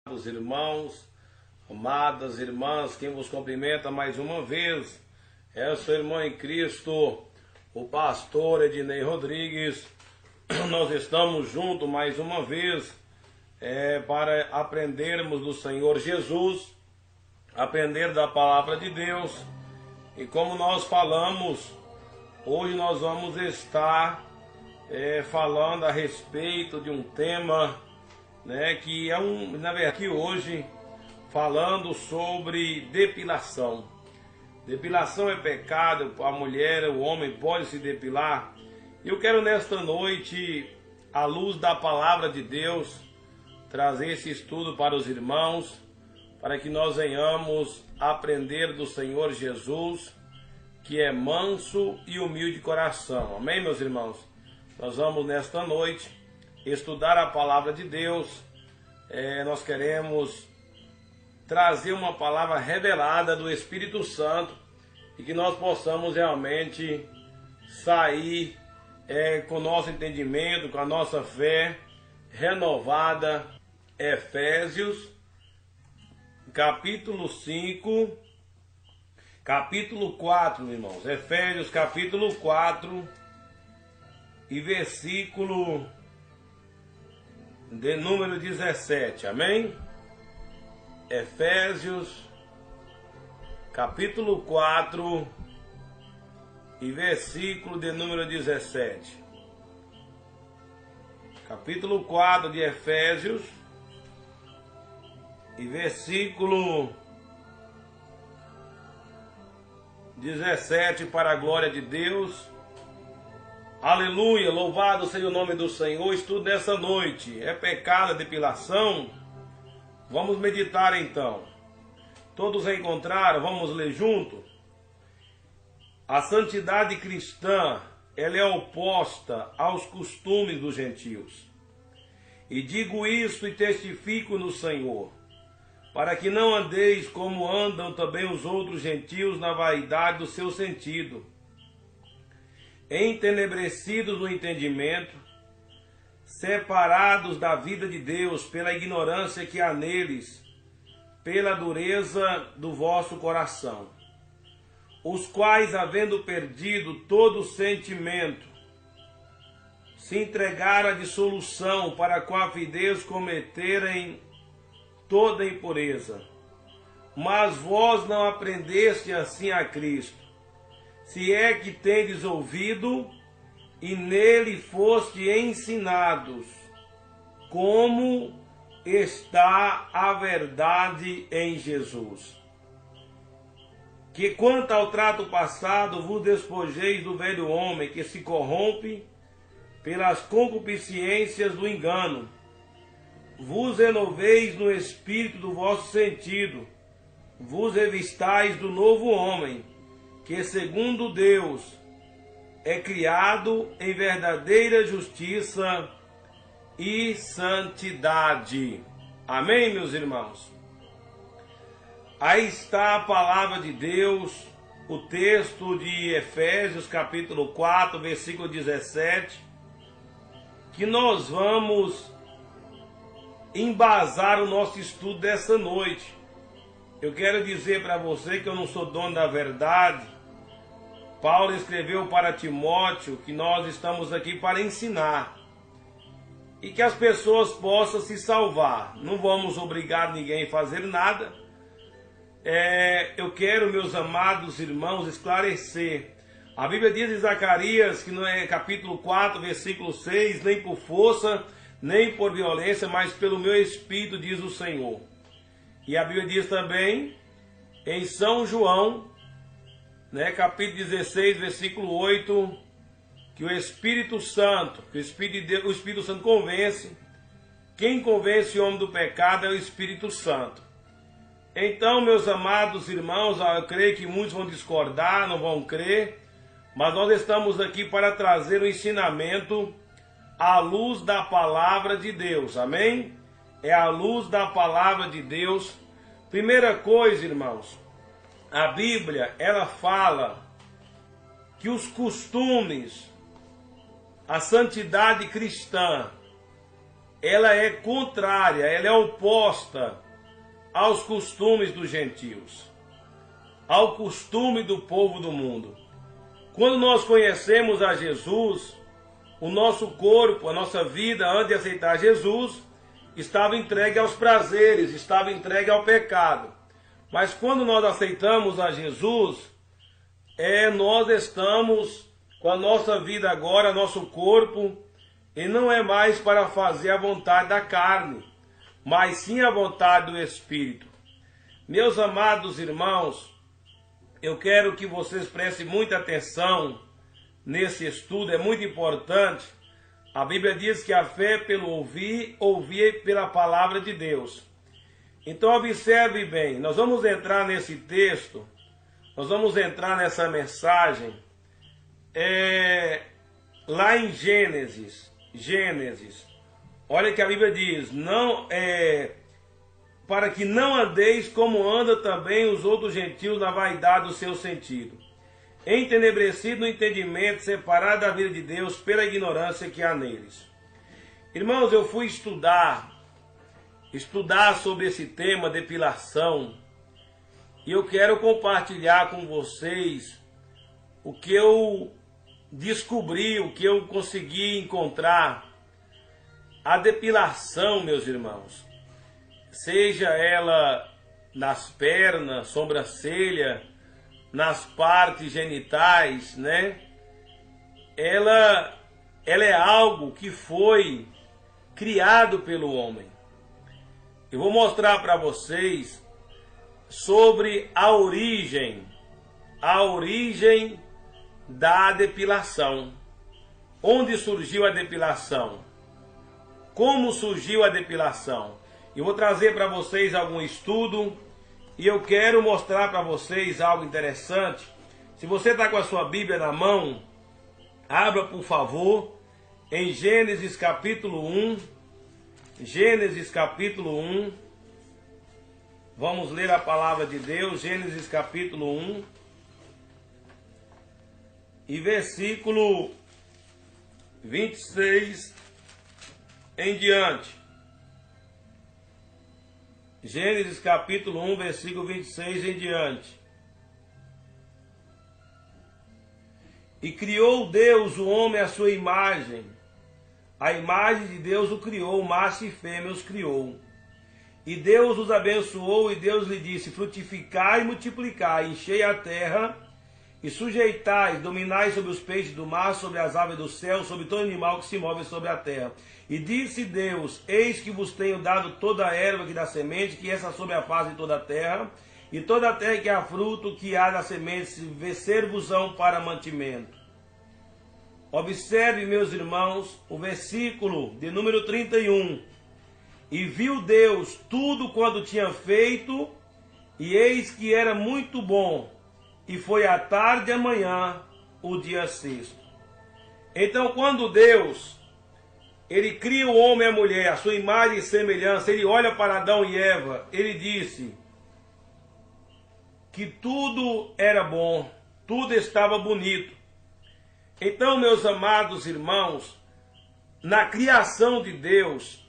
Amados irmãos, amadas irmãs, quem vos cumprimenta mais uma vez é o seu irmão em Cristo, o pastor Ednei Rodrigues. Nós estamos juntos mais uma vez para aprendermos do Senhor Jesus, aprender da palavra de Deus. E como nós falamos, hoje nós vamos estar falando a respeito de um tema, que é na verdade, aqui hoje, falando sobre depilação. Depilação é pecado, a mulher, o homem pode se depilar. E eu quero nesta noite, à luz da palavra de Deus, trazer esse estudo para os irmãos, para que nós venhamos aprender do Senhor Jesus, que é manso e humilde de coração. Amém, meus irmãos? Nós vamos nesta noite estudar a palavra de Deus. Nós queremos trazer uma palavra revelada do Espírito Santo e que nós possamos realmente sair com o nosso entendimento, com a nossa fé renovada. Efésios, capítulo 5, capítulo 4, irmãos. Efésios, capítulo 4 e versículo de número 17, amém? Efésios, capítulo 4 e versículo de número 17. Capítulo 4 de Efésios e versículo 17, para a glória de Deus. Aleluia, louvado seja o nome do Senhor. Estudo dessa noite, é pecado a depilação? Vamos meditar então. Todos encontraram? Vamos ler junto? A santidade cristã, ela é oposta aos costumes dos gentios. E digo isso e testifico no Senhor, para que não andeis como andam também os outros gentios na vaidade do seu sentido, entenebrecidos no entendimento, separados da vida de Deus pela ignorância que há neles, pela dureza do vosso coração, os quais, havendo perdido todo sentimento, se entregaram à dissolução, para com avidez cometerem toda impureza. Mas vós não aprendeste assim a Cristo, se é que tendes ouvido e nele foste ensinados, como está a verdade em Jesus. Que quanto ao trato passado vos despojeis do velho homem que se corrompe pelas concupiscências do engano, vos renoveis no espírito do vosso sentido, vos revistais do novo homem, que segundo Deus é criado em verdadeira justiça e santidade. Amém, meus irmãos? Aí está a palavra de Deus, o texto de Efésios capítulo 4, versículo 17, que nós vamos embasar o nosso estudo dessa noite. Eu quero dizer para você que eu não sou dono da verdade. Paulo escreveu para Timóteo que nós estamos aqui para ensinar e que as pessoas possam se salvar. Não vamos obrigar ninguém a fazer nada. Eu quero, meus amados irmãos, esclarecer. A Bíblia diz em Zacarias, que no capítulo 4, versículo 6, nem por força, nem por violência, mas pelo meu Espírito, diz o Senhor. E a Bíblia diz também em São João, capítulo 16, versículo 8, que o Espírito Santo, o Espírito Santo convence. Quem convence o homem do pecado é o Espírito Santo. Então, meus amados irmãos, eu creio que muitos vão discordar, não vão crer, mas nós estamos aqui para trazer o ensinamento à luz da palavra de Deus, amém? É a luz da palavra de Deus. Primeira coisa, irmãos, a Bíblia, ela fala que os costumes, a santidade cristã, ela é contrária, ela é oposta aos costumes dos gentios, ao costume do povo do mundo. Quando nós conhecemos a Jesus, o nosso corpo, a nossa vida, antes de aceitar Jesus, estava entregue aos prazeres, estava entregue ao pecado. Mas quando nós aceitamos a Jesus, nós estamos com a nossa vida agora, nosso corpo, e não é mais para fazer a vontade da carne, mas sim a vontade do Espírito. Meus amados irmãos, eu quero que vocês prestem muita atenção nesse estudo, é muito importante. A Bíblia diz que a fé é pelo ouvir, ouvir pela palavra de Deus. Então observe bem, nós vamos entrar nesse texto, nós vamos entrar nessa mensagem, lá em Gênesis. Olha que a Bíblia diz, para que não andeis como andam também os outros gentios na vaidade do seu sentido, entenebrecido no entendimento, separado da vida de Deus pela ignorância que há neles. Irmãos, eu fui estudar sobre esse tema, depilação, e eu quero compartilhar com vocês o que eu descobri, o que eu consegui encontrar. A depilação, meus irmãos, seja ela nas pernas, sobrancelha, nas partes genitais, né? Ela é algo que foi criado pelo homem. Eu vou mostrar para vocês sobre a origem da depilação. Onde surgiu a depilação? Como surgiu a depilação? Eu vou trazer para vocês algum estudo e eu quero mostrar para vocês algo interessante. Se você está com a sua Bíblia na mão, abra por favor em Gênesis capítulo 1. Gênesis capítulo 1. Vamos ler a palavra de Deus, Gênesis capítulo 1. E versículo 26 em diante. Gênesis capítulo 1, versículo 26 em diante. E criou Deus o homem à sua imagem. A imagem de Deus o criou, macho e fêmea os criou. E Deus os abençoou, e Deus lhe disse: frutificai e multiplicai, enchei a terra, e sujeitai, dominai sobre os peixes do mar, sobre as aves do céu, sobre todo animal que se move sobre a terra. E disse Deus: eis que vos tenho dado toda a erva que dá semente, que essa sobre a face de toda a terra, e toda a terra que há fruto, que há da semente, ser-vos-ão para mantimento. Observe, meus irmãos, o versículo de número 31. E viu Deus tudo quanto tinha feito, e eis que era muito bom. E foi à tarde e à manhã, o dia sexto. Então, quando Deus, ele cria o homem e a mulher, a sua imagem e semelhança, ele olha para Adão e Eva, ele disse que tudo era bom, tudo estava bonito. Então, meus amados irmãos, na criação de Deus,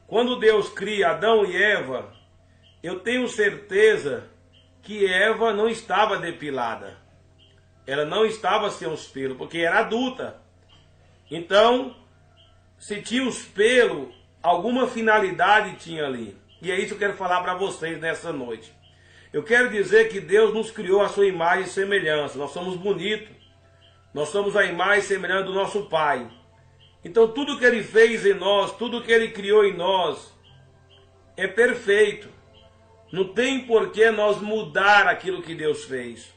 quando Deus cria Adão e Eva, eu tenho certeza que Eva não estava depilada. Ela não estava sem os pelos, porque era adulta. Então, se tinha os pelos, alguma finalidade tinha ali. E é isso que eu quero falar para vocês nessa noite. Eu quero dizer que Deus nos criou a sua imagem e semelhança. Nós somos bonitos. Nós somos a imagem e semelhança do nosso Pai. Então, tudo que Ele fez em nós, tudo que Ele criou em nós, é perfeito. Não tem por que nós mudar aquilo que Deus fez.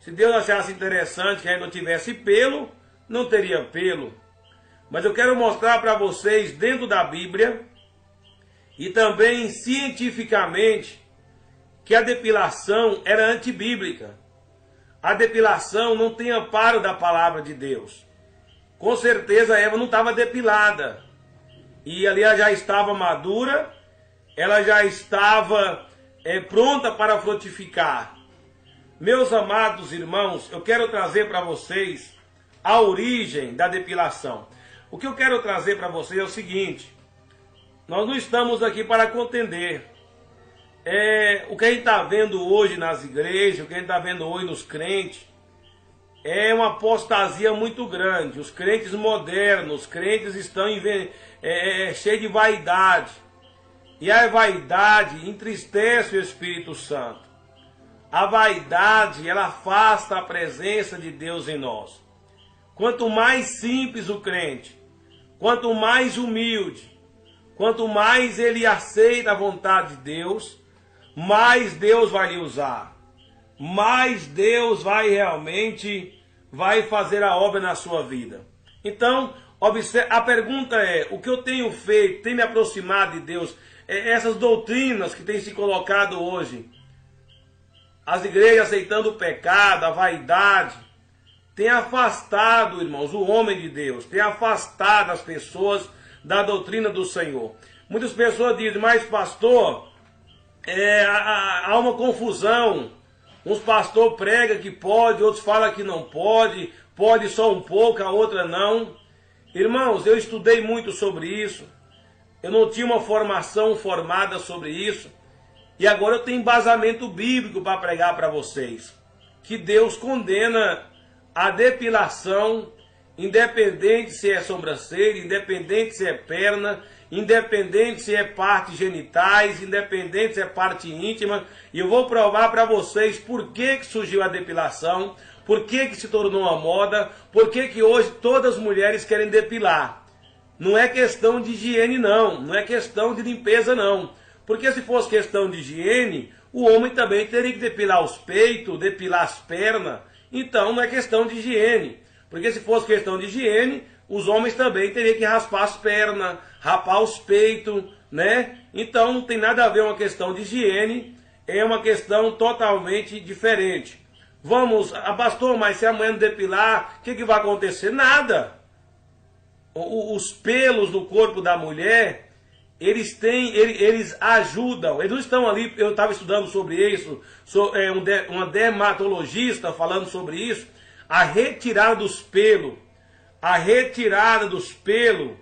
Se Deus achasse interessante que a gente não tivesse pelo, não teria pelo. Mas eu quero mostrar para vocês, dentro da Bíblia, e também cientificamente, que a depilação era antibíblica. A depilação não tem amparo da palavra de Deus. Com certeza Eva não estava depilada. E ali ela já estava madura, ela já estava pronta para frutificar. Meus amados irmãos, eu quero trazer para vocês a origem da depilação. O que eu quero trazer para vocês é o seguinte: Nós não estamos aqui para contender. O que a gente está vendo hoje nas igrejas, o que a gente está vendo hoje nos crentes, é uma apostasia muito grande. Os crentes modernos, os crentes estão cheios de vaidade. E a vaidade entristece o Espírito Santo. A vaidade, ela afasta a presença de Deus em nós. Quanto mais simples o crente, quanto mais humilde, quanto mais ele aceita a vontade de Deus, mais Deus vai lhe usar. Mais Deus vai fazer a obra na sua vida. Então, a pergunta é, o que eu tenho feito, tem me aproximado de Deus? Essas doutrinas que têm se colocado hoje, as igrejas aceitando o pecado, a vaidade, tem afastado, irmãos, o homem de Deus, tem afastado as pessoas da doutrina do Senhor. Muitas pessoas dizem, mas pastor, há uma confusão. Uns pastores pregam que pode, outros falam que não pode, pode só um pouco, a outra não. Irmãos, eu estudei muito sobre isso, eu não tinha uma formação formada sobre isso, e agora eu tenho embasamento bíblico para pregar para vocês, que Deus condena a depilação, independente se é sobrancelha, independente se é perna, independente se é parte genitais, independente se é parte íntima, e eu vou provar para vocês por que surgiu a depilação, por que se tornou uma moda, por que hoje todas as mulheres querem depilar. Não é questão de higiene não, não é questão de limpeza não, porque se fosse questão de higiene, o homem também teria que depilar os peitos, depilar as pernas, então não é questão de higiene, porque se fosse questão de higiene, os homens também teriam que raspar as pernas, rapar os peitos, né? Então não tem nada a ver uma questão de higiene, é uma questão totalmente diferente. Vamos, pastor, mas se amanhã não depilar, o que vai acontecer? Nada. Os pelos no corpo da mulher, eles ajudam, eles não estão ali, eu estava estudando sobre isso, uma dermatologista falando sobre isso, a retirada dos pelos. A retirada dos pelos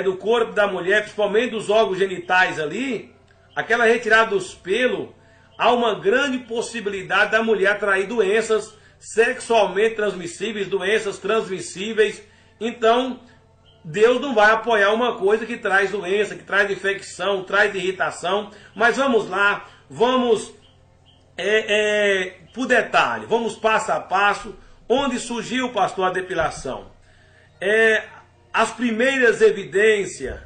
do corpo da mulher, principalmente dos órgãos genitais ali, aquela retirada dos pelos, há uma grande possibilidade da mulher atrair doenças sexualmente transmissíveis, doenças transmissíveis. Então, Deus não vai apoiar uma coisa que traz doença, que traz infecção, traz irritação. Mas vamos lá, vamos por detalhe, vamos passo a passo. Onde surgiu, pastor, a depilação? As primeiras evidências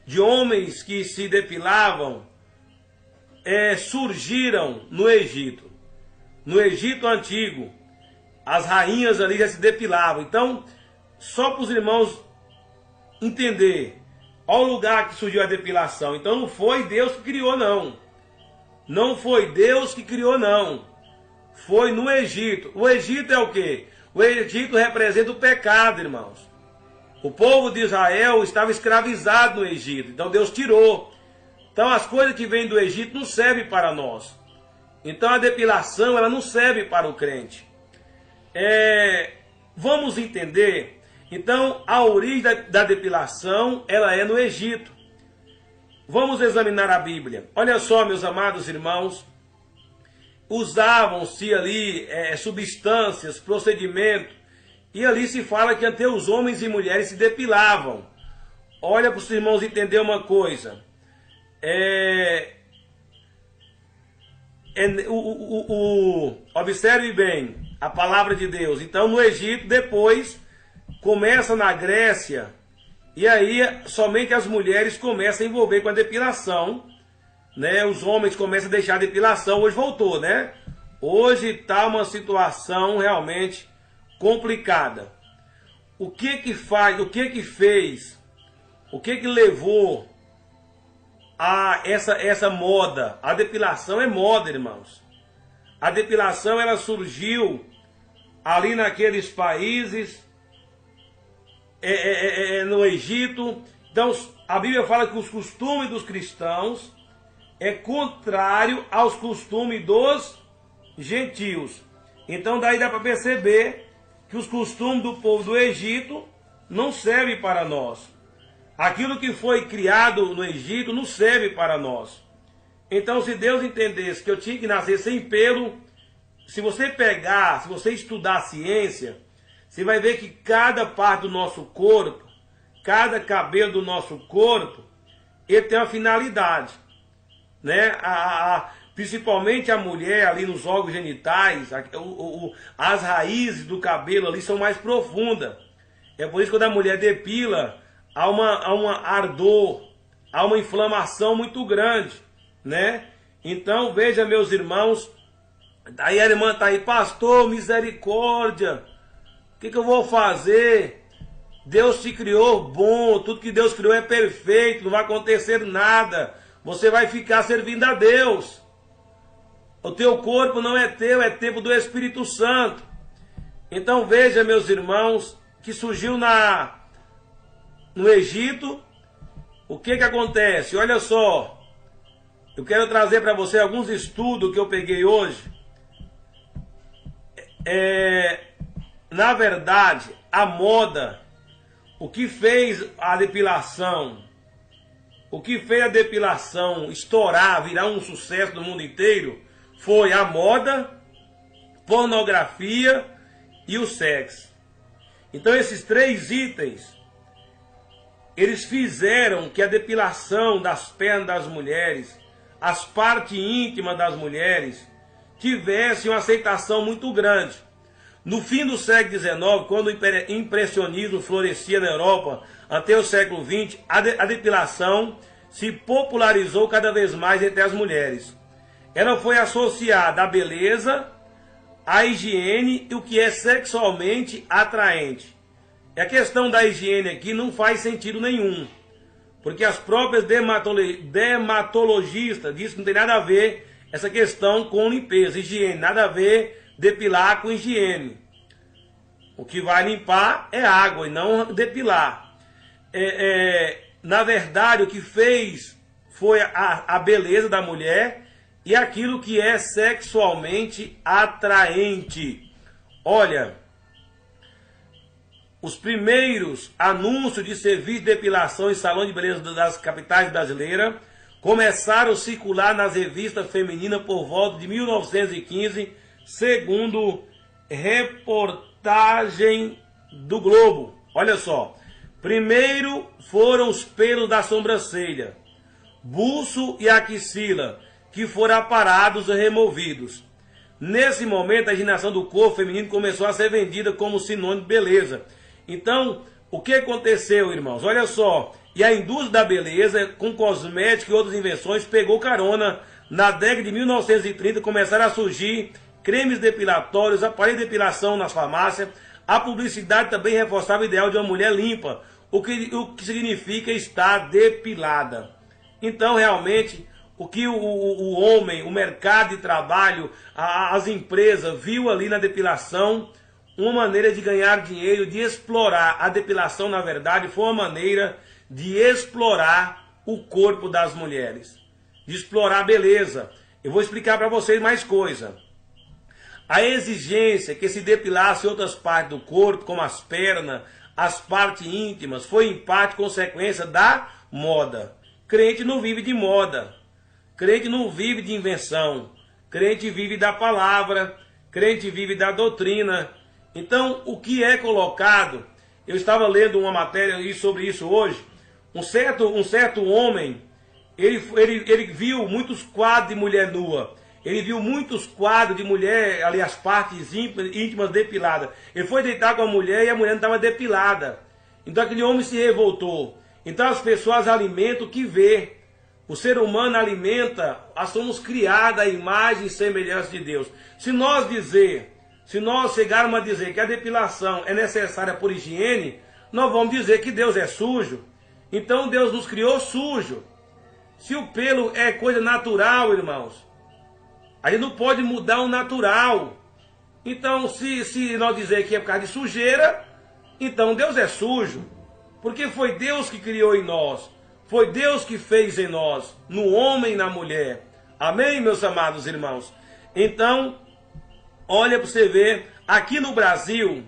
de homens que se depilavam surgiram no Egito. No Egito antigo, as rainhas ali já se depilavam. Então, só para os irmãos entender, olha o lugar que surgiu a depilação. Então não foi Deus que criou, não. Não foi Deus que criou, não. Foi no Egito. O Egito é o quê? O Egito representa o pecado, irmãos. O povo de Israel estava escravizado no Egito, então Deus tirou. Então as coisas que vêm do Egito não servem para nós. Então a depilação, ela não serve para o crente. Vamos entender. Então a origem da depilação, ela é no Egito. Vamos examinar a Bíblia. Olha só, meus amados irmãos. Usavam-se ali substâncias, procedimentos. E ali se fala que até os homens e mulheres se depilavam. Olha para os irmãos entender uma coisa. Observe bem a palavra de Deus. Então no Egito, depois começa na Grécia. E aí somente as mulheres começam a envolver com a depilação. Né? Os homens começam a deixar a depilação. Hoje voltou, né? Hoje está uma situação realmente complicada. O que que faz, o que que fez, o que que levou a essa moda? A depilação é moda, irmãos. A depilação, ela surgiu ali naqueles países, no Egito. Então a Bíblia fala que os costumes dos cristãos é contrário aos costumes dos gentios. Então daí dá para perceber que os costumes do povo do Egito não servem para nós. Aquilo que foi criado no Egito não serve para nós. Então, se Deus entendesse que eu tinha que nascer sem pelo, se você pegar, se você estudar a ciência, você vai ver que cada parte do nosso corpo, cada cabelo do nosso corpo, ele tem uma finalidade, né? Principalmente a mulher ali nos órgãos genitais, as raízes do cabelo ali são mais profundas. É por isso que quando a mulher depila, há uma ardor, há uma inflamação muito grande, né? Então, veja, meus irmãos, aí a irmã está aí, pastor, misericórdia, o que eu vou fazer? Deus te criou bom, tudo que Deus criou é perfeito, não vai acontecer nada, você vai ficar servindo a Deus. O teu corpo não é teu, é templo do Espírito Santo. Então veja, meus irmãos, que surgiu no Egito, o que acontece? Olha só, eu quero trazer para você alguns estudos que eu peguei hoje. Na verdade, a moda, o que fez a depilação estourar, virar um sucesso no mundo inteiro, foi a moda, pornografia e o sexo. Então esses três itens, eles fizeram que a depilação das pernas das mulheres, as partes íntimas das mulheres, tivessem uma aceitação muito grande. No fim do século XIX, quando o impressionismo florescia na Europa, até o século XX, a depilação se popularizou cada vez mais entre as mulheres. Ela foi associada à beleza, à higiene e o que é sexualmente atraente. E a questão da higiene aqui não faz sentido nenhum, porque as próprias dermatologistas dizem que não tem nada a ver essa questão com limpeza, higiene, nada a ver depilar com higiene. O que vai limpar é água e não depilar. Na verdade, o que fez foi a beleza da mulher e aquilo que é sexualmente atraente. Olha, os primeiros anúncios de serviço de depilação em salão de beleza das capitais brasileiras começaram a circular nas revistas femininas por volta de 1915, segundo reportagem do Globo. Olha só, primeiro foram os pelos da sobrancelha, buço e axila, que foram aparados e removidos. Nesse momento, a higienização do corpo feminino começou a ser vendida como sinônimo de beleza. Então, o que aconteceu, irmãos? Olha só, e a indústria da beleza, com cosméticos e outras invenções, pegou carona. Na década de 1930, começaram a surgir cremes depilatórios, aparelhos de depilação nas farmácias. A publicidade também reforçava o ideal de uma mulher limpa, o que significa estar depilada. Então, realmente, o que o homem, o mercado de trabalho, as empresas, viu ali na depilação uma maneira de ganhar dinheiro, de explorar. A depilação, na verdade, foi uma maneira de explorar o corpo das mulheres, de explorar a beleza. Eu vou explicar para vocês mais coisa. A exigência que se depilasse outras partes do corpo, como as pernas, as partes íntimas, foi em parte consequência da moda. Crente não vive de moda, crente não vive de invenção, crente vive da palavra, crente vive da doutrina. Então, o que é colocado, eu estava lendo uma matéria sobre isso hoje, um certo homem, ele viu muitos quadros de mulher nua, ele viu muitos quadros de mulher, ali as partes íntimas depiladas. Ele foi deitar com a mulher e a mulher não estava depilada. Então aquele homem se revoltou. Então as pessoas alimentam o que vê. O ser humano alimenta, somos criados à imagem e semelhança de Deus. Se nós chegarmos a dizer que a depilação é necessária por higiene, nós vamos dizer que Deus é sujo. Então Deus nos criou sujo. Se o pelo é coisa natural, irmãos, a gente não pode mudar o natural. Então, se nós dizer que é por causa de sujeira, então Deus é sujo. Porque foi Deus que criou em nós. Foi Deus que fez em nós, no homem e na mulher. Amém, meus amados irmãos? Então, olha para você ver, aqui no Brasil,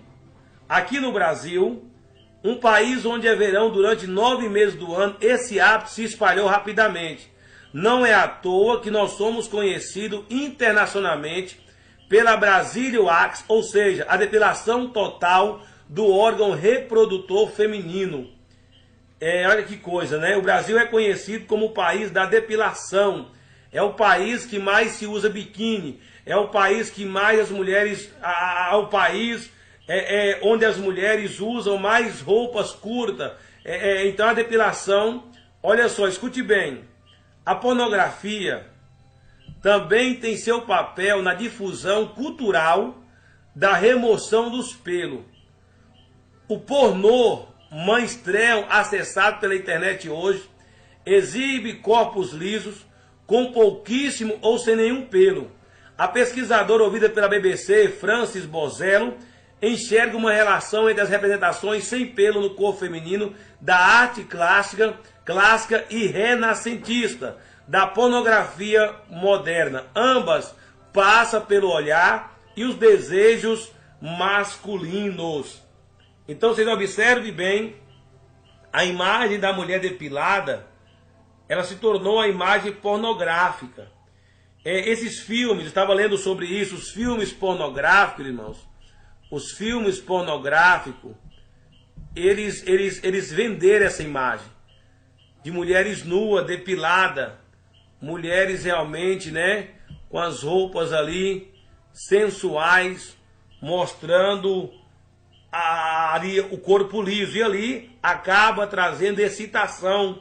Um país onde é verão durante 9 meses do ano, esse hábito se espalhou rapidamente. Não é à toa que nós somos conhecidos internacionalmente pela Brazilian Wax, ou seja, a depilação total do órgão reprodutor feminino. Olha que coisa, né? O Brasil é conhecido como o país da depilação. É o país que mais se usa biquíni. É o país que mais as mulheres... o país onde as mulheres usam mais roupas curtas. Então a depilação... Olha só, escute bem. A pornografia também tem seu papel na difusão cultural da remoção dos pelos. O pornô mainstream acessado pela internet hoje exibe corpos lisos com pouquíssimo ou sem nenhum pelo. A pesquisadora ouvida pela BBC, Frances Bozello, enxerga uma relação entre as representações sem pelo no corpo feminino da arte clássica e renascentista, da pornografia moderna. Ambas passam pelo olhar e os desejos masculinos. Então vocês observem bem, a imagem da mulher depilada, ela se tornou a imagem pornográfica. Esses filmes, eu estava lendo sobre isso, os filmes pornográficos, irmãos, os filmes pornográficos, eles venderam essa imagem de mulheres nuas, depiladas, mulheres realmente, né, com as roupas ali sensuais, mostrando ali o corpo liso, e ali acaba trazendo excitação,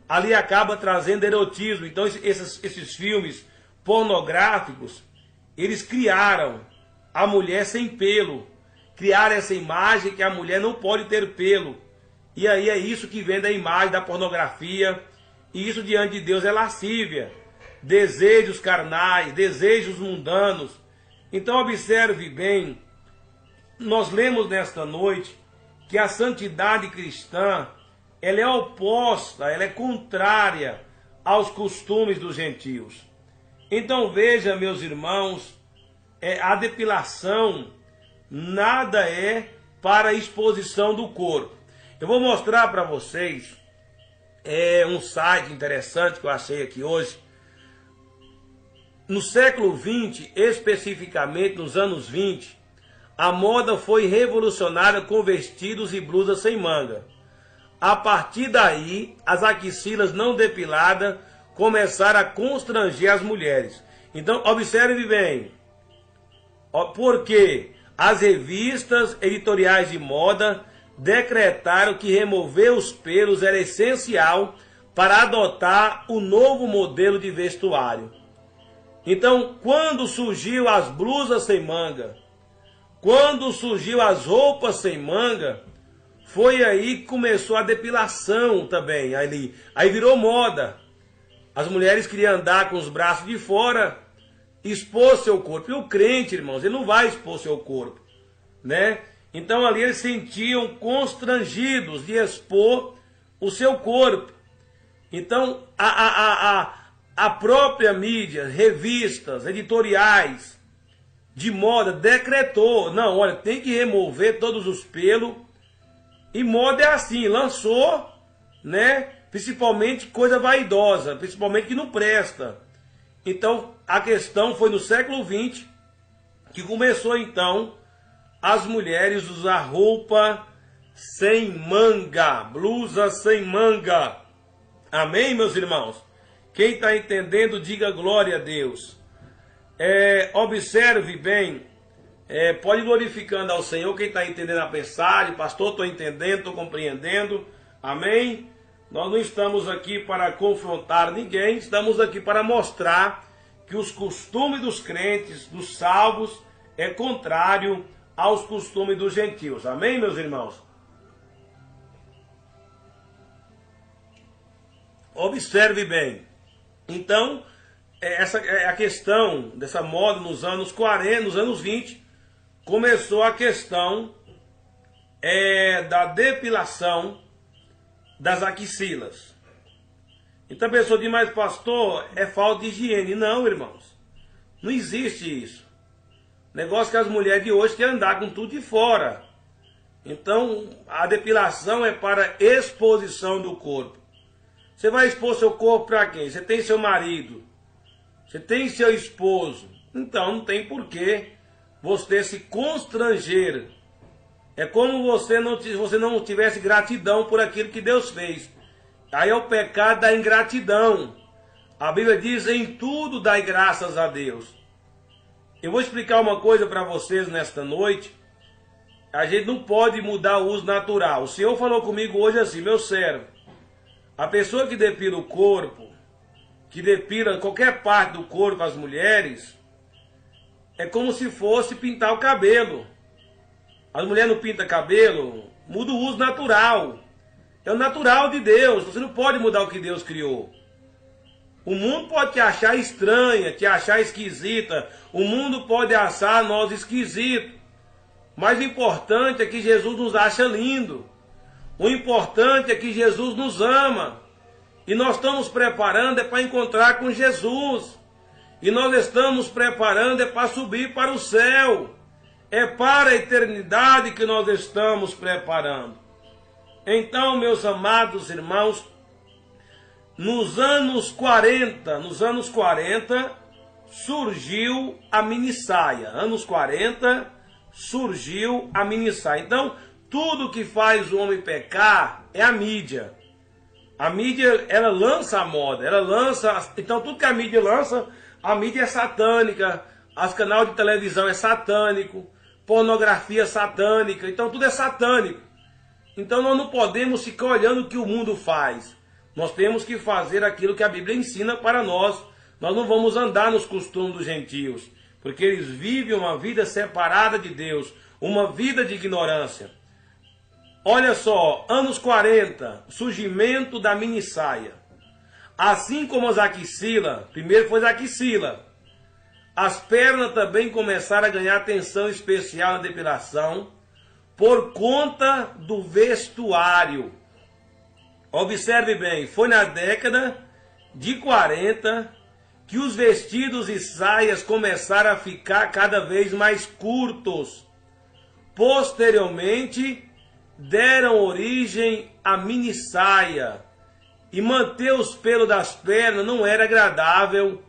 ali acaba trazendo erotismo. Então esses filmes pornográficos, eles criaram a mulher sem pelo, criaram essa imagem que a mulher não pode ter pelo, e aí é isso que vem da imagem da pornografia, e isso diante de Deus é lascívia, desejos carnais, desejos mundanos. Então observe bem, nós lemos nesta noite que a santidade cristã, ela é oposta, ela é contrária aos costumes dos gentios. Então veja, meus irmãos, a depilação nada é para a exposição do corpo. Eu vou mostrar para vocês um site interessante que eu achei aqui hoje. No século XX, especificamente nos anos 20, a moda foi revolucionária com vestidos e blusas sem manga. A partir daí, as axilas não depiladas começaram a constranger as mulheres. Então, observe bem, porque as revistas editoriais de moda decretaram que remover os pelos era essencial para adotar o novo modelo de vestuário. Então, quando surgiu as blusas sem manga, quando surgiu as roupas sem manga, foi aí que começou a depilação também. Aí virou moda. As mulheres queriam andar com os braços de fora, expor seu corpo. E o crente, irmãos, ele não vai expor seu corpo, né? Então ali eles se sentiam constrangidos de expor o seu corpo. Então a própria mídia, revistas, editoriais de moda decretou, não, olha, tem que remover todos os pelos. E moda é assim, lançou, né? Principalmente coisa vaidosa, principalmente que não presta. Então a questão foi no século XX que começou então as mulheres usar roupa sem manga, blusa sem manga. Amém, meus irmãos? Quem está entendendo, diga glória a Deus. Observe bem, pode ir glorificando ao Senhor. Quem está entendendo a mensagem, pastor, estou entendendo, estou compreendendo. Amém? Nós não estamos aqui para confrontar ninguém, estamos aqui para mostrar que os costumes dos crentes, dos salvos, é contrário aos costumes dos gentios. Amém, meus irmãos? Observe bem. Então, essa é a questão dessa moda nos anos 40, nos anos 20, começou a questão da depilação das axilas. Então a pessoa diz, mas pastor, é falta de higiene. Não, irmãos, não existe isso. Negócio que as mulheres de hoje querem andar com tudo de fora. Então, a depilação é para exposição do corpo. Você vai expor seu corpo para quem? Você tem seu marido, você tem seu esposo. Então, não tem porquê você se constranger. É como você não tivesse gratidão por aquilo que Deus fez. Aí é o pecado da ingratidão. A Bíblia diz: em tudo dai graças a Deus. Eu vou explicar uma coisa para vocês nesta noite. A gente não pode mudar o uso natural. O Senhor falou comigo hoje assim: meu servo, a pessoa que depila o corpo, que depila qualquer parte do corpo, as mulheres, é como se fosse pintar o cabelo. As mulheres não pintam cabelo, muda o uso natural. É o natural de Deus. Você não pode mudar o que Deus criou. O mundo pode te achar estranha, te achar esquisita. O mundo pode achar nós esquisitos. Mas o importante é que Jesus nos acha lindo. O importante é que Jesus nos ama. E nós estamos preparando para encontrar com Jesus. E nós estamos preparando para subir para o céu. É para a eternidade que nós estamos preparando. Então, meus amados irmãos, nos anos 40, surgiu a minissaia. Anos 40, surgiu a minissaia. Então, tudo que faz o homem pecar é a mídia. A mídia, ela lança a moda, então tudo que a mídia lança, a mídia é satânica, os canais de televisão é satânico, pornografia satânica, então tudo é satânico. Então nós não podemos ficar olhando o que o mundo faz. Nós temos que fazer aquilo que a Bíblia ensina para nós. Nós não vamos andar nos costumes dos gentios, porque eles vivem uma vida separada de Deus, uma vida de ignorância. Olha só, anos 40, surgimento da minissaia. Assim como as axilas, primeiro foi a axila, as pernas também começaram a ganhar atenção especial na depilação por conta do vestuário. Observe bem, foi na década de 40 que os vestidos e saias começaram a ficar cada vez mais curtos. Posteriormente, deram origem à minissaia. E manter os pelos das pernas não era agradável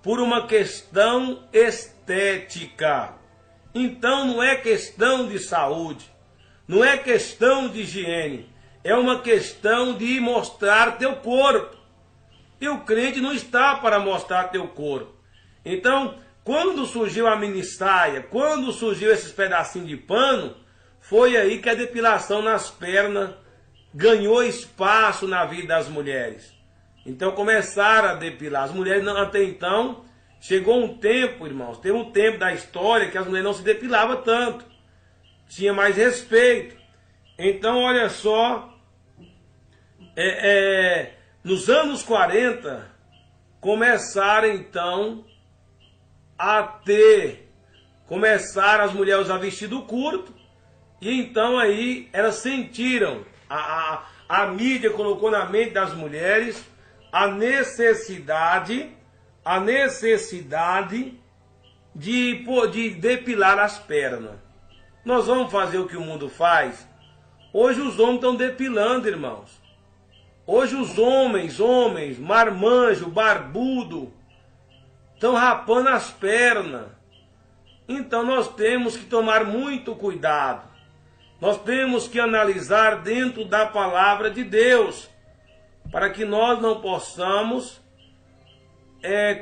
por uma questão estética. Então não é questão de saúde, não é questão de higiene, é uma questão de mostrar teu corpo. E o crente não está para mostrar teu corpo. Então, quando surgiu a minissaia, quando surgiu esses pedacinhos de pano, foi aí que a depilação nas pernas ganhou espaço na vida das mulheres. Então começaram a depilar. As mulheres até então, chegou um tempo, irmãos, teve um tempo da história que as mulheres não se depilavam tanto. Tinha mais respeito. Então, olha só, nos anos 40, começaram então começaram as mulheres a vestido curto, e então aí elas sentiram, a mídia colocou na mente das mulheres a necessidade de depilar as pernas. Nós vamos fazer o que o mundo faz? Hoje os homens estão depilando, irmãos. Hoje os homens, marmanjo, barbudo, estão rapando as pernas. Então nós temos que tomar muito cuidado. Nós temos que analisar dentro da palavra de Deus, para que nós não possamos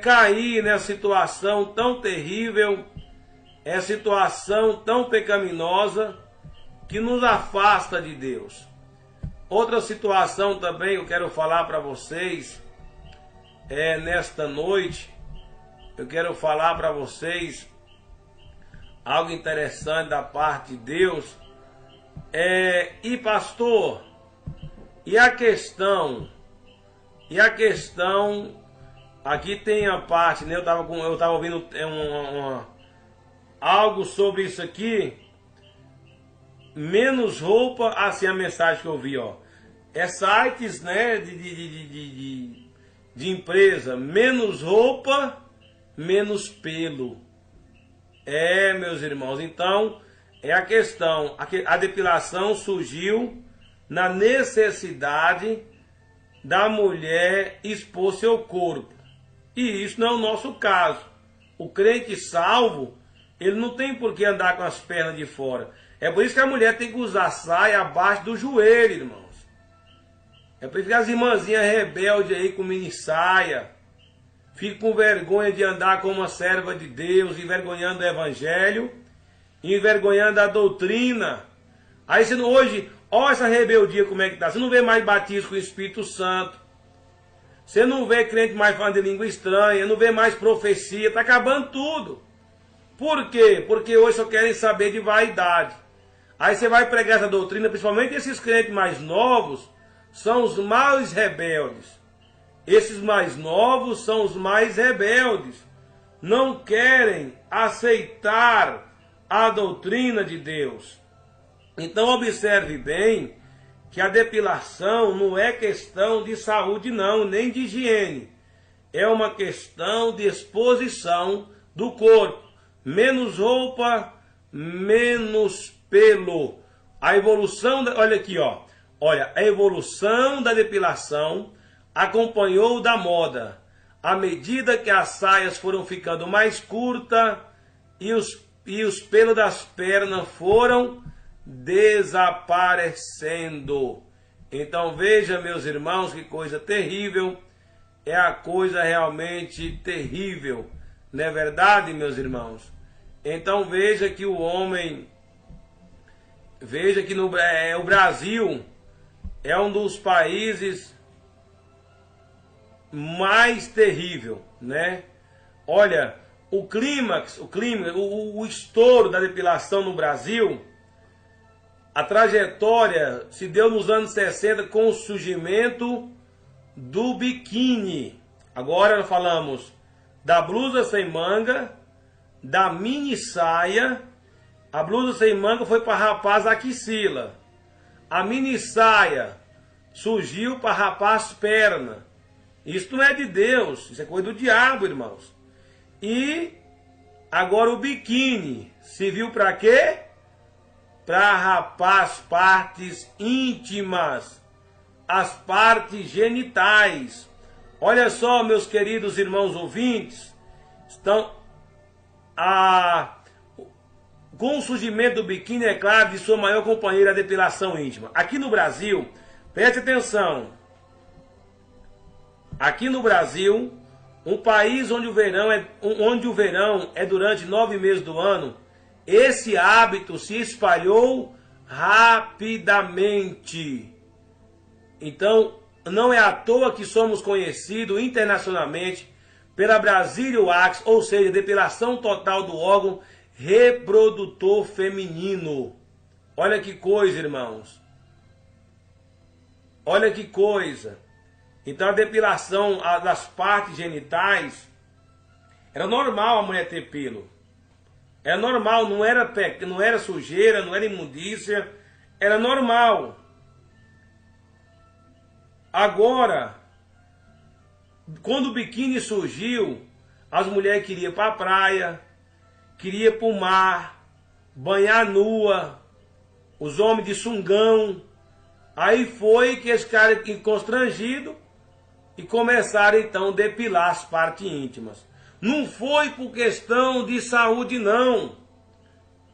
cair nessa situação tão terrível, situação tão pecaminosa, que nos afasta de Deus. Outra situação também eu quero falar para vocês, nesta noite, eu quero falar para vocês algo interessante da parte de Deus. E pastor, e a questão, aqui tem a parte, né? Eu estava ouvindo algo sobre isso aqui, menos roupa, assim a mensagem que eu vi, ó. Sites, né, de empresa, menos roupa, menos pelo. Meus irmãos, então, é a questão, a depilação surgiu na necessidade da mulher expor seu corpo. E isso não é o nosso caso. O crente salvo, ele não tem por que andar com as pernas de fora. É por isso que a mulher tem que usar saia abaixo do joelho, irmãos. É por isso que as irmãzinhas rebeldes aí com mini saia, ficam com vergonha de andar como uma serva de Deus, envergonhando o evangelho, envergonhando a doutrina. Aí você não, hoje, olha essa rebeldia como é que tá. Você não vê mais batismo com o Espírito Santo. Você não vê crente mais falando de língua estranha, não vê mais profecia, tá acabando tudo. Por quê? Porque hoje só querem saber de vaidade. Aí você vai pregar essa doutrina, principalmente esses crentes mais novos, são os mais rebeldes. Esses mais novos são os mais rebeldes. Não querem aceitar a doutrina de Deus. Então observe bem que a depilação não é questão de saúde não, nem de higiene. É uma questão de exposição do corpo. Menos roupa, menos pelo. A evolução, olha aqui, ó. Olha, a evolução da depilação acompanhou da moda. À medida que as saias foram ficando mais curtas e os pelos das pernas foram desaparecendo. Então veja, meus irmãos, que coisa terrível. É a coisa realmente terrível. Não é verdade, meus irmãos? Então veja que o homem... Veja que o Brasil é um dos países mais terrível, né? Olha, o estouro da depilação no Brasil, a trajetória se deu nos anos 60 com o surgimento do biquíni. Agora nós falamos da blusa sem manga, da mini saia. A blusa sem manga foi para rapaz a axila. A mini saia surgiu para rapar as pernas. Isso não é de Deus, isso é coisa do diabo, irmãos. E agora o biquíni serviu para quê? Para rapar as partes íntimas, as partes genitais. Olha só, meus queridos irmãos ouvintes, com o surgimento do biquíni, é claro, de sua maior companheira, a depilação íntima. Aqui no Brasil, preste atenção, aqui no Brasil, um país onde o verão é durante 9 meses do ano, esse hábito se espalhou rapidamente. Então, não é à toa que somos conhecidos internacionalmente pela Brazilian Wax, ou seja, depilação total do órgão reprodutor feminino. Olha que coisa, irmãos. Olha que coisa. Então a depilação das partes genitais, era normal a mulher ter pelo. Era normal, não era sujeira, não era imundícia, era normal. Agora, quando o biquíni surgiu, as mulheres queriam ir para a praia, queriam ir para o mar, banhar nua, os homens de sungão. Aí foi que eles ficaram constrangidos e começaram então a depilar as partes íntimas. Não foi por questão de saúde, não.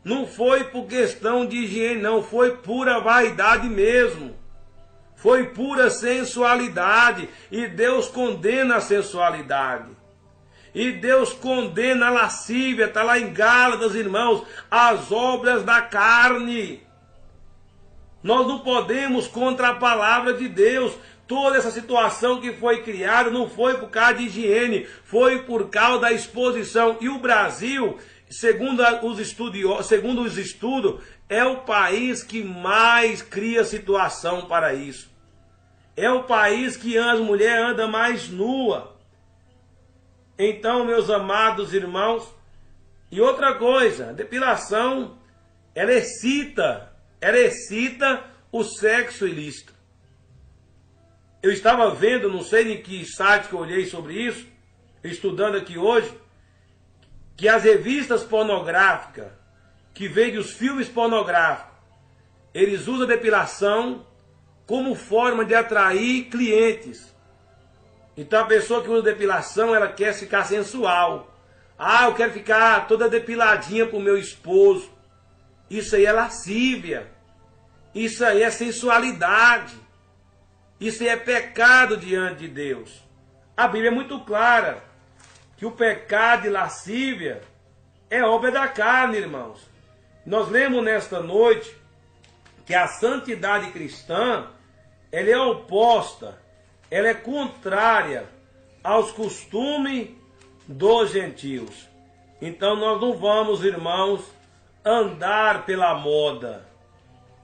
Não foi por questão de higiene, não. Foi pura vaidade mesmo. Foi pura sensualidade. E Deus condena a sensualidade. E Deus condena a lascívia. Está lá em Gálatas, irmãos. As obras da carne. Nós não podemos contra a palavra de Deus. Toda essa situação que foi criada não foi por causa de higiene, foi por causa da exposição. E o Brasil, segundo os estudos, é o país que mais cria situação para isso. É o país que as mulheres andam mais nua. Então, meus amados irmãos, e outra coisa, a depilação, ela excita o sexo ilícito. Eu estava vendo, não sei em que site que eu olhei sobre isso, estudando aqui hoje, que as revistas pornográficas que vende os filmes pornográficos, eles usam a depilação como forma de atrair clientes. Então a pessoa que usa depilação, ela quer ficar sensual. Ah, eu quero ficar toda depiladinha pro meu esposo. Isso aí é lascívia. Isso aí é sensualidade. Isso aí é pecado diante de Deus. A Bíblia é muito clara que o pecado de lascívia é obra da carne, irmãos. Nós lemos nesta noite que a santidade cristã, ela é oposta, ela é contrária aos costumes dos gentios. Então nós não vamos, irmãos, andar pela moda.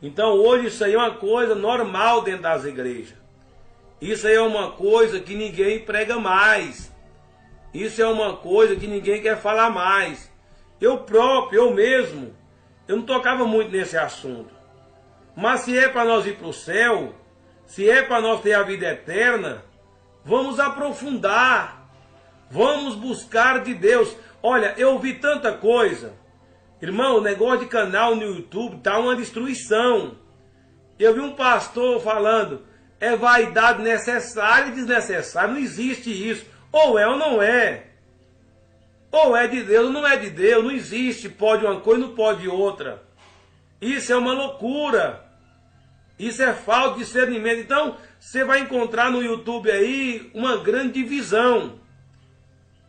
Então hoje isso aí é uma coisa normal dentro das igrejas. Isso aí é uma coisa que ninguém prega mais. Isso é uma coisa que ninguém quer falar mais. Eu próprio, eu mesmo, eu não tocava muito nesse assunto. Mas se é para nós ir para o céu, se é para nós ter a vida eterna, vamos aprofundar. Vamos buscar de Deus. Olha, eu ouvi tanta coisa. Irmão, o negócio de canal no YouTube está uma destruição. Eu vi um pastor falando, é vaidade necessária e desnecessária. Não existe isso. Ou é ou não é. Ou é de Deus ou não é de Deus. Não existe. Pode uma coisa e não pode outra. Isso é uma loucura. Isso é falta de discernimento. Então, você vai encontrar no YouTube aí uma grande divisão.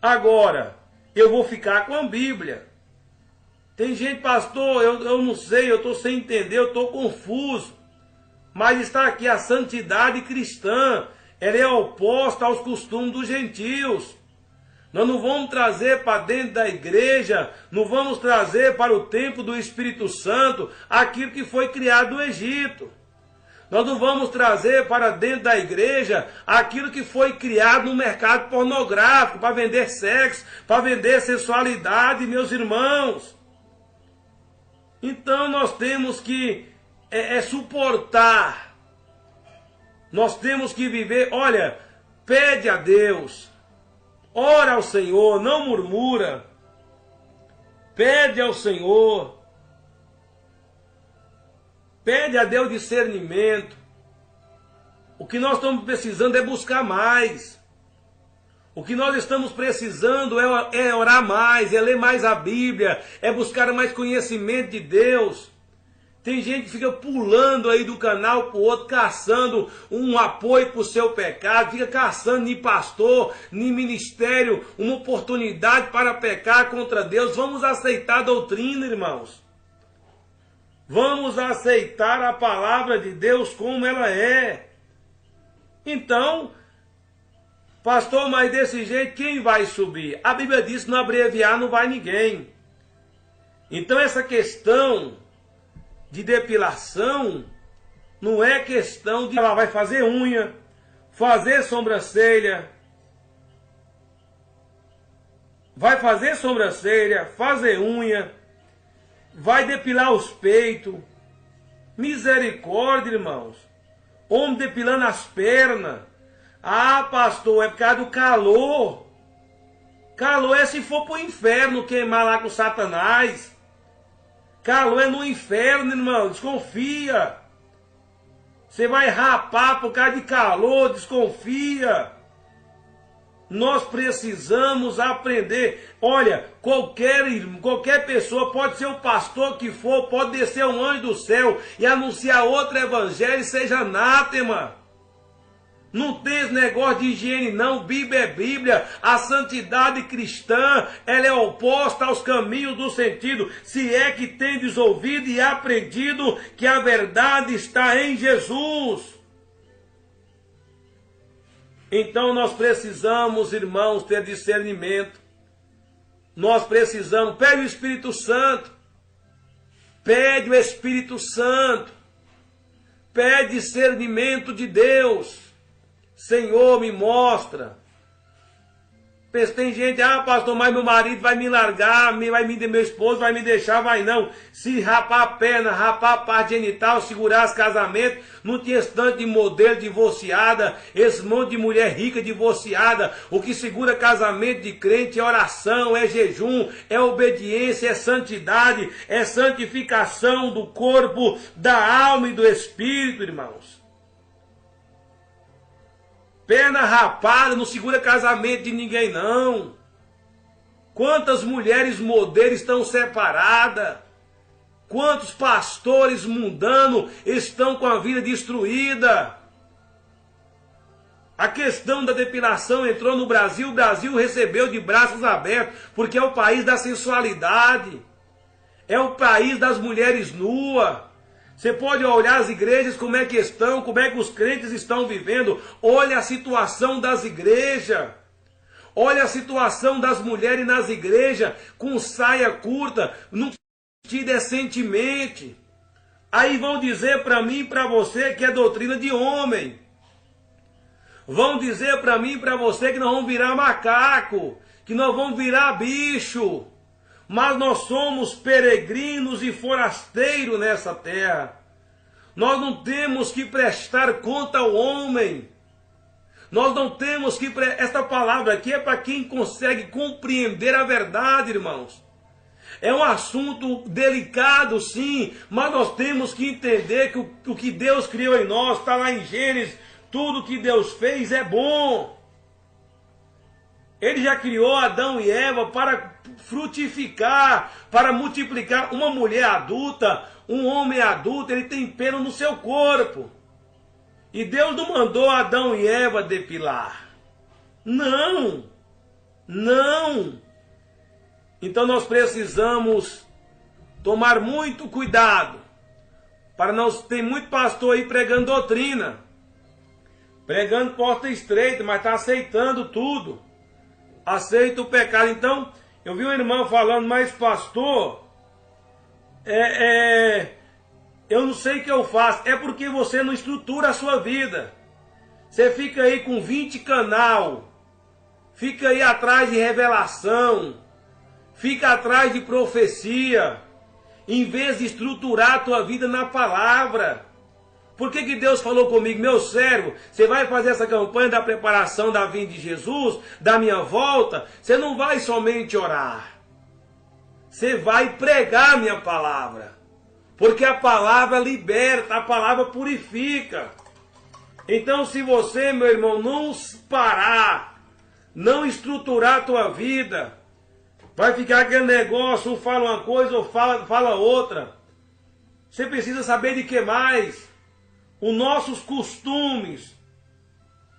Agora, eu vou ficar com a Bíblia. Tem gente, pastor, eu não sei, eu estou sem entender, eu estou confuso. Mas está aqui a santidade cristã. Ela é oposta aos costumes dos gentios. Nós não vamos trazer para dentro da igreja, não vamos trazer para o templo do Espírito Santo aquilo que foi criado no Egito. Nós não vamos trazer para dentro da igreja aquilo que foi criado no mercado pornográfico, para vender sexo, para vender sensualidade, meus irmãos. Então nós temos que suportar. Nós temos que viver, olha, pede a Deus, ora ao Senhor, não murmura. Pede ao Senhor. Pede a Deus discernimento. O que nós estamos precisando é buscar mais. O que nós estamos precisando é orar mais, é ler mais a Bíblia, é buscar mais conhecimento de Deus. Tem gente que fica pulando aí do canal para o outro, caçando um apoio para o seu pecado, fica caçando nem pastor, nem ministério, uma oportunidade para pecar contra Deus. Vamos aceitar a doutrina, irmãos. Vamos aceitar a palavra de Deus como ela é. Então, pastor, mas desse jeito quem vai subir? A Bíblia diz que no abreviar não vai ninguém. Então essa questão de depilação não é questão de ela vai fazer unha, fazer sobrancelha, fazer unha, vai depilar os peitos. Misericórdia, irmãos. Homem depilando as pernas. Ah, pastor, é por causa do calor. Calor é se for para o inferno queimar lá com Satanás. Calor é no inferno, irmão. Desconfia. Você vai rapar por causa de calor. Desconfia. Nós precisamos aprender. Olha, qualquer pessoa, pode ser o pastor que for, pode descer um anjo do céu e anunciar outro evangelho e seja anátema. Não tem esse negócio de higiene não, Bíblia é Bíblia. A santidade cristã, ela é oposta aos caminhos do sentido. Se é que tendes ouvido e aprendido que a verdade está em Jesus. Então nós precisamos, irmãos, ter discernimento. Nós precisamos, pede o Espírito Santo. Pede o Espírito Santo. Pede discernimento de Deus. Senhor, me mostra. Tem gente, pastor, mas meu marido vai me largar, meu esposo vai me deixar, vai não. Se rapar a perna, rapar a parte genital, segurar os casamentos, não tinha esse tanto de modelo divorciada, esse monte de mulher rica divorciada. O que segura casamento de crente é oração, é jejum, é obediência, é santidade, é santificação do corpo, da alma e do espírito, irmãos. Perna rapada não segura casamento de ninguém, não. Quantas mulheres modelos estão separadas? Quantos pastores mundanos estão com a vida destruída? A questão da depilação entrou no Brasil, o Brasil recebeu de braços abertos, porque é o país da sensualidade, é o país das mulheres nuas. Você pode olhar as igrejas, como é que estão, como é que os crentes estão vivendo. Olha a situação das igrejas. Olha a situação das mulheres nas igrejas, com saia curta, não vestir decentemente. Aí vão dizer para mim e para você que é doutrina de homem. Vão dizer para mim e para você que nós vamos virar macaco, que nós vamos virar bicho. Mas nós somos peregrinos e forasteiros nessa terra. Nós não temos que prestar conta ao homem. Nós não temos que... Esta palavra aqui é para quem consegue compreender a verdade, irmãos. É um assunto delicado, sim, mas nós temos que entender que o que Deus criou em nós, está lá em Gênesis, tudo que Deus fez é bom. Ele já criou Adão e Eva para frutificar, para multiplicar. Uma mulher adulta, um homem adulto, ele tem pelo no seu corpo. E Deus não mandou Adão e Eva depilar. Não, não. Então nós precisamos tomar muito cuidado. Para nós, tem muito pastor aí pregando doutrina. Pregando porta estreita, mas está aceitando tudo. Aceita o pecado. Então, eu vi um irmão falando, mas pastor, eu não sei o que eu faço. É porque você não estrutura a sua vida. Você fica aí com 20 canal, fica aí atrás de revelação, fica atrás de profecia, em vez de estruturar a tua vida na palavra. Por que Deus falou comigo, meu servo, você vai fazer essa campanha da preparação da vinda de Jesus, da minha volta, você não vai somente orar. Você vai pregar a minha palavra. Porque a palavra liberta, a palavra purifica. Então se você, meu irmão, não parar, não estruturar a tua vida, vai ficar aquele negócio, um fala uma coisa ou fala outra. Você precisa saber de que mais? Os nossos costumes,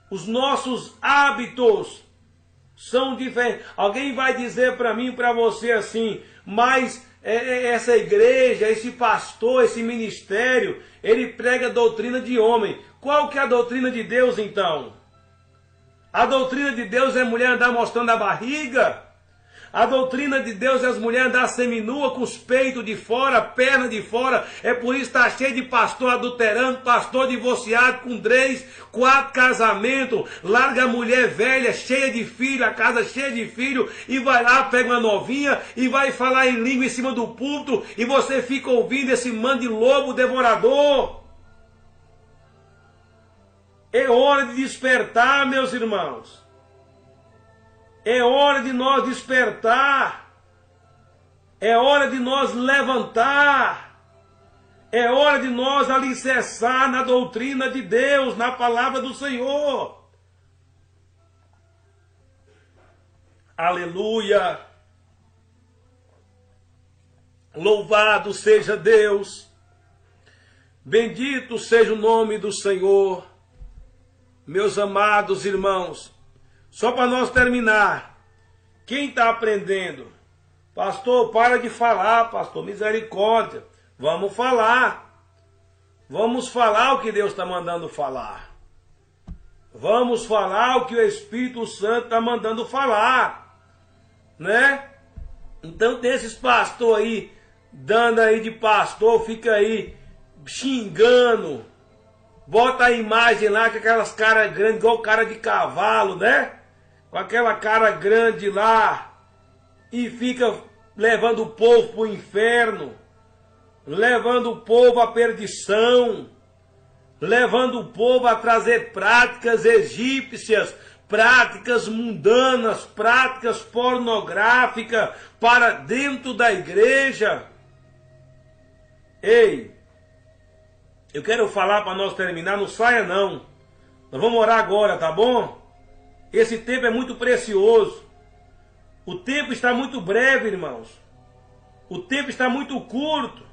os nossos hábitos são diferentes. Alguém vai dizer para mim e para você assim, mas essa igreja, esse pastor, esse ministério, ele prega doutrina de homem. Qual que é a doutrina de Deus então? A doutrina de Deus é a mulher andar mostrando a barriga? A doutrina de Deus é as mulheres andar seminua com os peitos de fora, a perna de fora. É por isso que está cheio de pastor adulterando, pastor divorciado com 3, 4 casamentos. Larga a mulher velha, cheia de filho, a casa cheia de filho, e vai lá, pega uma novinha e vai falar em língua em cima do púlpito, e você fica ouvindo esse mano de lobo devorador. É hora de despertar, meus irmãos. É hora de nós despertar. É hora de nós levantar. É hora de nós alicerçar na doutrina de Deus, na palavra do Senhor. Aleluia. Louvado seja Deus. Bendito seja o nome do Senhor. Meus amados irmãos, só para nós terminar, quem está aprendendo? Pastor, para de falar, pastor, misericórdia. Vamos falar. Vamos falar o que Deus está mandando falar. Vamos falar o que o Espírito Santo está mandando falar. Né? Então tem esses pastores aí, dando aí de pastor, fica aí xingando. Bota a imagem lá com aquelas caras grandes, igual cara de cavalo, né? com aquela cara grande lá, e fica levando o povo para o inferno, levando o povo à perdição, levando o povo a trazer práticas egípcias, práticas mundanas, práticas pornográficas para dentro da igreja. Ei, eu quero falar para nós terminar, não saia não. Nós vamos orar agora, tá bom? Esse tempo é muito precioso. O tempo está muito breve, irmãos. O tempo está muito curto.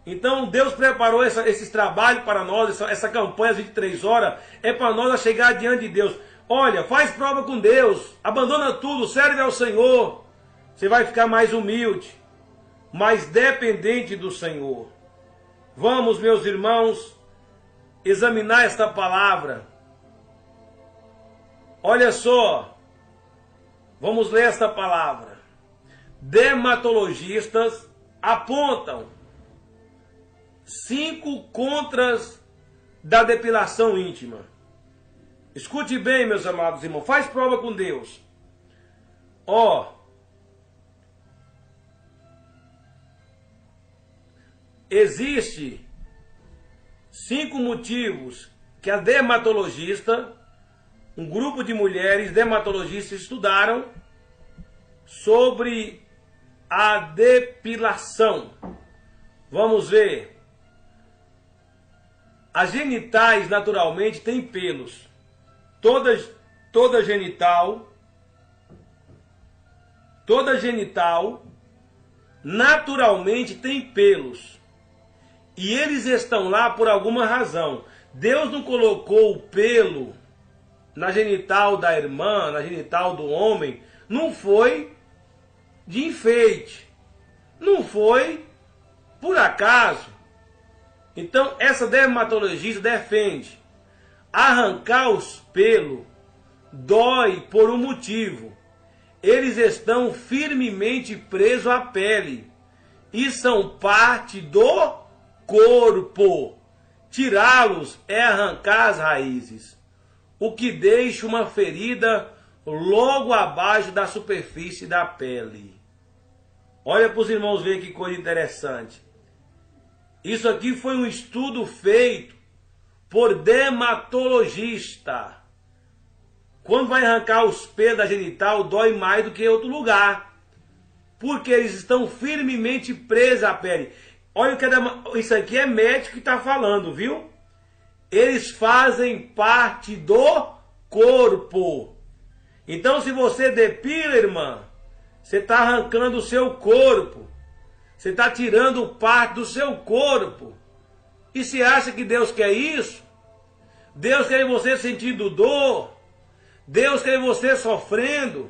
Então Deus preparou esses trabalhos para nós, essa campanha às 23 horas, é para nós chegar diante de Deus. Olha, faz prova com Deus, abandona tudo, serve ao Senhor. Você vai ficar mais humilde, mais dependente do Senhor. Vamos, meus irmãos, examinar esta palavra. Olha só, vamos ler esta palavra. Dermatologistas apontam 5 contras da depilação íntima. Escute bem, meus amados irmãos, faz prova com Deus. Existe 5 motivos que a dermatologista, um grupo de mulheres dermatologistas estudaram sobre a depilação. Vamos ver. As genitais naturalmente têm pelos. Toda genital naturalmente tem pelos. E eles estão lá por alguma razão. Deus não colocou o pelo na genital da irmã, na genital do homem. Não foi de enfeite. Não foi por acaso. Então essa dermatologista defende: arrancar os pelos dói por um motivo. Eles estão firmemente presos à pele e são parte do corpo. Tirá-los é arrancar as raízes, o que deixa uma ferida logo abaixo da superfície da pele. Olha para os irmãos verem que coisa interessante. Isso aqui foi um estudo feito por dermatologista. Quando vai arrancar os pelos da genital, dói mais do que em outro lugar, porque eles estão firmemente presos à pele. Olha o que isso aqui é médico que está falando, viu? Eles fazem parte do corpo. Então, se você depila, irmã, você está arrancando o seu corpo. Você está tirando parte do seu corpo. E se acha que Deus quer isso? Deus quer você sentindo dor. Deus quer você sofrendo.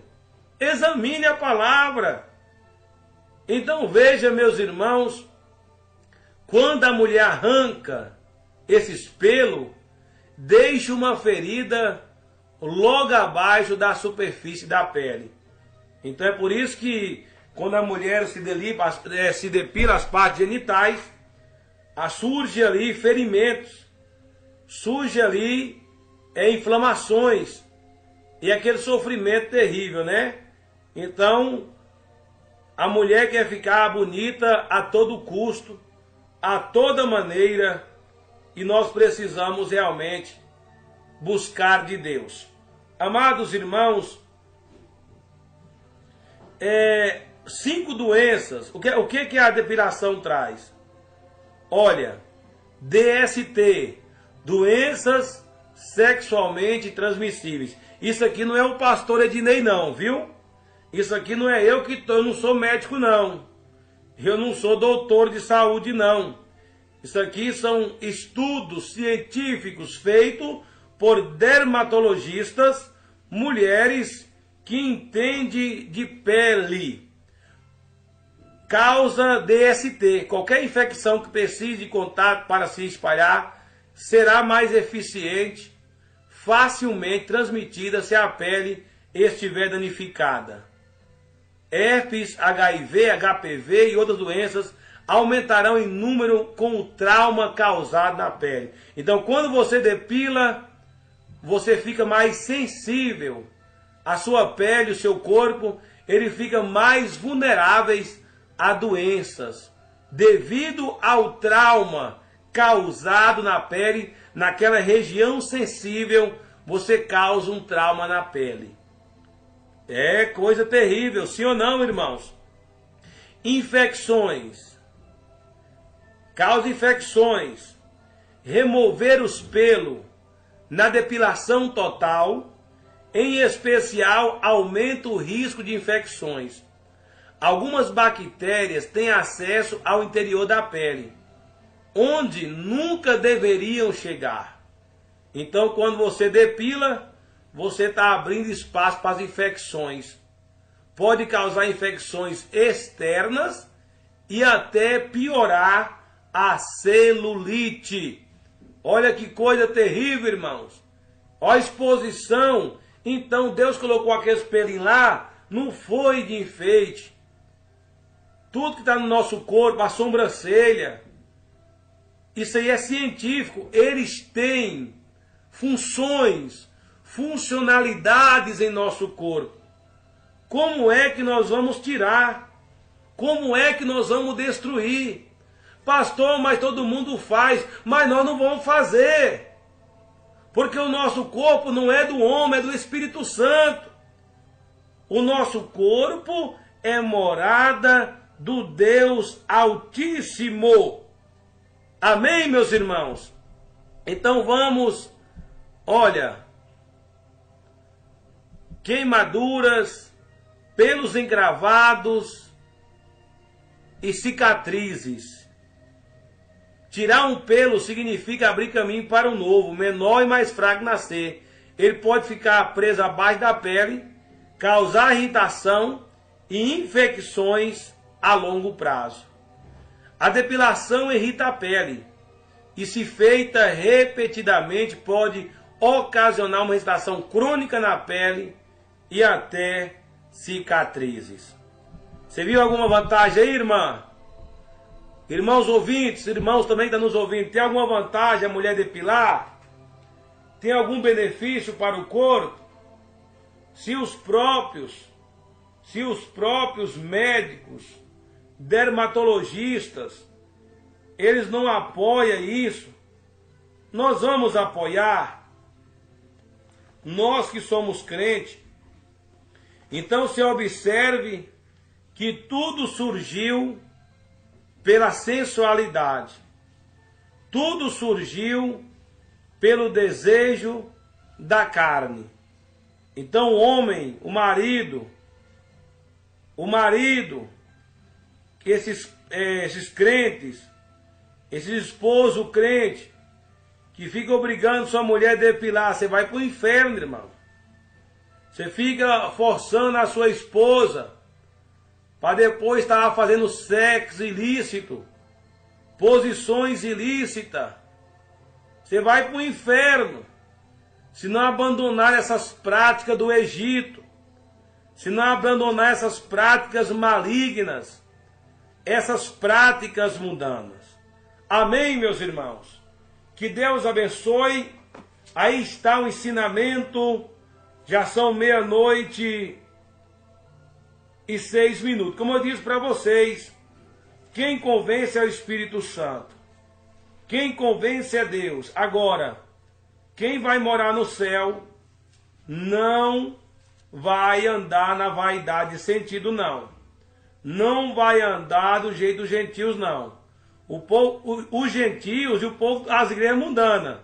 Examine a palavra. Então veja, meus irmãos, quando a mulher arranca esses pelos, deixa uma ferida logo abaixo da superfície da pele. Então é por isso que quando a mulher se depila as partes genitais, surge ali ferimentos, surge ali inflamações e aquele sofrimento terrível, né? Então a mulher quer ficar bonita a todo custo, a toda maneira, e nós precisamos realmente buscar de Deus. Amados irmãos, 5 doenças. O que a depilação traz? Olha, DST, doenças sexualmente transmissíveis. Isso aqui não é o pastor Ednei não, viu? Isso aqui não é eu não sou médico não. Eu não sou doutor de saúde não. Isso aqui são estudos científicos feitos por dermatologistas, mulheres que entendem de pele. Causa DST. Qualquer infecção que precise de contato para se espalhar será mais eficiente, facilmente transmitida se a pele estiver danificada. Herpes, HIV, HPV e outras doenças aumentarão em número com o trauma causado na pele. Então, quando você depila, você fica mais sensível a sua pele, o seu corpo, ele fica mais vulneráveis a doenças, devido ao trauma causado na pele, naquela região sensível, você causa um trauma na pele. É coisa terrível, sim ou não, irmãos? Infecções. Causa infecções. Remover os pelos na depilação total, em especial, aumenta o risco de infecções. Algumas bactérias têm acesso ao interior da pele, onde nunca deveriam chegar. Então, quando você depila, você está abrindo espaço para as infecções. Pode causar infecções externas e até piorar a celulite. Olha que coisa terrível, irmãos. Olha a exposição. Então, Deus colocou aqueles pelinhos lá, não foi de enfeite. Tudo que está no nosso corpo, a sobrancelha, isso aí é científico. Eles têm funções, funcionalidades em nosso corpo. Como é que nós vamos tirar? Como é que nós vamos destruir? Pastor, mas todo mundo faz, mas nós não vamos fazer. Porque o nosso corpo não é do homem, é do Espírito Santo. O nosso corpo é morada do Deus Altíssimo. Amém, meus irmãos? Então vamos, olha, queimaduras, pelos encravados e cicatrizes. Tirar um pelo significa abrir caminho para um novo, menor e mais fraco nascer. Ele pode ficar preso abaixo da pele, causar irritação e infecções a longo prazo. A depilação irrita a pele e, se feita repetidamente, pode ocasionar uma irritação crônica na pele e até cicatrizes. Você viu alguma vantagem aí, irmã? Irmãos ouvintes, irmãos também estão nos ouvindo, tem alguma vantagem a mulher depilar? Tem algum benefício para o corpo? Se os próprios médicos, dermatologistas, eles não apoiam isso, nós vamos apoiar. Nós que somos crentes. Então se observe que tudo surgiu pela sensualidade. Tudo surgiu pelo desejo da carne. Então o homem, o marido, esses crentes, esses esposos crentes, que ficam obrigando sua mulher a depilar, você vai para o inferno, irmão. Você fica forçando a sua esposa para depois estar fazendo sexo ilícito, posições ilícitas. Você vai para o inferno se não abandonar essas práticas do Egito, se não abandonar essas práticas malignas, essas práticas mundanas. Amém, meus irmãos? Que Deus abençoe. Aí está o ensinamento. Já são 00:06. Como eu disse para vocês, quem convence é o Espírito Santo. Quem convence é Deus. Agora, quem vai morar no céu não vai andar na vaidade de sentido, não. Não vai andar do jeito dos gentios, não. Os gentios e o povo, as igrejas mundanas,